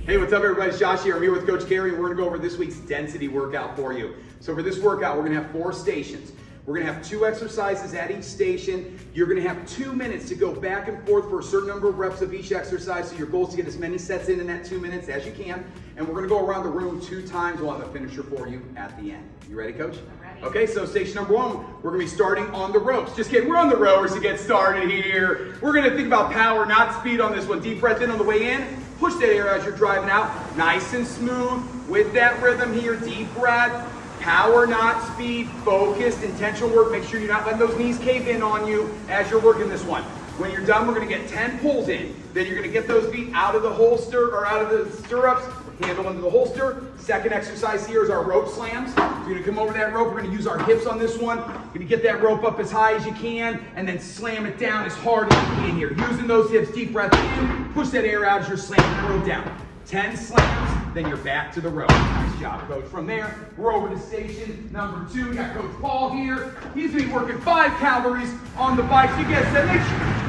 Hey, what's up everybody? It's Josh here. I'm here with Coach Carey, and we're gonna go over this week's density workout for you. So for this workout, we're gonna have 4 stations. We're gonna have 2 exercises at each station. You're gonna have 2 minutes to go back and forth for a certain number of reps of each exercise. So your goal is to get as many sets in that 2 minutes as you can. And we're gonna go around the room 2 times. We'll have a finisher for you at the end. You ready, Coach? I'm ready. Okay, so station number 1, we're gonna be starting on the ropes. Just kidding, we're on the rowers to get started here. We're gonna think about power, not speed on this one. Deep breath in on the way in. Push that air as you're driving out. Nice and smooth with that rhythm here. Deep breath. Power, not speed, focused, intentional work. Make sure you're not letting those knees cave in on you as you're working this one. When you're done, we're gonna get 10 pulls in. Then you're gonna get those feet out of the holster or out of the stirrups, handle into the holster. Second exercise here is our rope slams. So you're gonna come over that rope. We're gonna use our hips on this one. You're gonna get that rope up as high as you can and then slam it down as hard as you can here. Using those hips, deep breath in, push that air out as you're slamming the rope down. 10 slams, then you're back to the rope. Nice job, Coach. From there, we're over to station number 2. We got Coach Paul here. He's gonna be working 5 calories on the bike. So you guys said, make sure.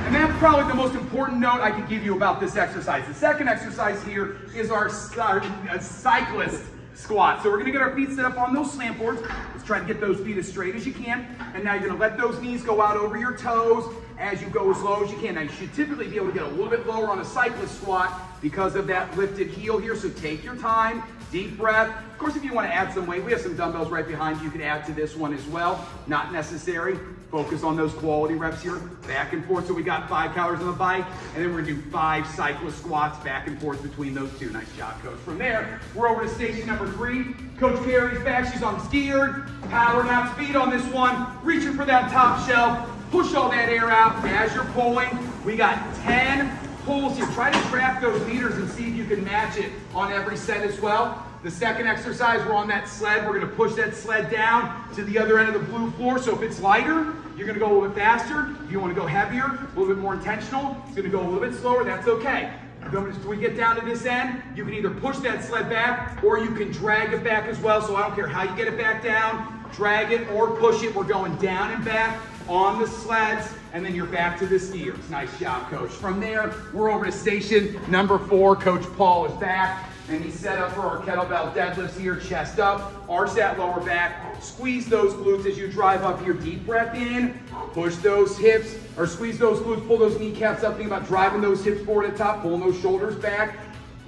And that's probably the most important note I can give you about this exercise. The second exercise here is our cyclist squat. So we're gonna get our feet set up on those slant boards. Let's try to get those feet as straight as you can. And now you're gonna let those knees go out over your toes as you go as low as you can. Now you should typically be able to get a little bit lower on a cyclist squat because of that lifted heel here. So take your time, deep breath. Of course, if you wanna add some weight, we have some dumbbells right behind you. You can add to this one as well. Not necessary. Focus on those quality reps here, back and forth. So we got 5 calories on the bike, and then we're gonna do 5 cyclist squats back and forth between those 2. Nice job, Coach. From there, we're over to station number 3. Coach Carey's back, she's on skier. Power, not speed on this one. Reaching for that top shelf. Push all that air out as you're pulling. We got 10 pulls here. Try to track those meters and see if you can match it on every set as well. The second exercise, we're on that sled. We're gonna push that sled down to the other end of the blue floor. So if it's lighter, you're gonna go a little bit faster. If you wanna go heavier, a little bit more intentional, it's gonna go a little bit slower, that's okay. When we get down to this end, you can either push that sled back or you can drag it back as well. So I don't care how you get it back down, drag it or push it. We're going down and back on the sleds, and then you're back to the skiers. Nice job, Coach. From there, we're over to station number 4. Coach Paul is back, and he's set up for our kettlebell deadlifts here. Chest up, arch that lower back, squeeze those glutes as you drive up here. Deep breath in, push those hips, or squeeze those glutes, pull those kneecaps up. Think about driving those hips forward at the top, pulling those shoulders back.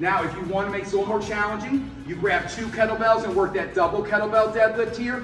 Now, if you want to make it a little more challenging, you grab 2 kettlebells and work that double kettlebell deadlift here.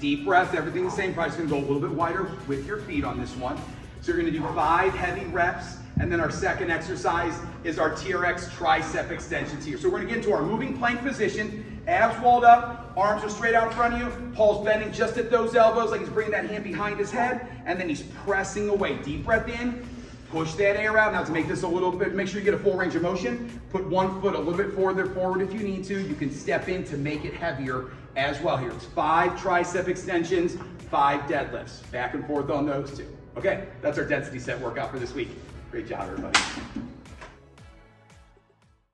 Deep breath, everything the same. Probably just gonna go a little bit wider with your feet on this one. So you're gonna do 5 heavy reps, and then our second exercise is our TRX tricep extensions here. So we're gonna get into our moving plank position, abs walled up, arms are straight out in front of you, Paul's bending just at those elbows like he's bringing that hand behind his head, and then he's pressing away. Deep breath in, push that air out. Now to make this a little bit, make sure you get a full range of motion. Put one foot a little bit further forward if you need to. You can step in to make it heavier as well here. It's 5 tricep extensions, 5 deadlifts. Back and forth on those 2. Okay, that's our density set workout for this week. Great job, everybody.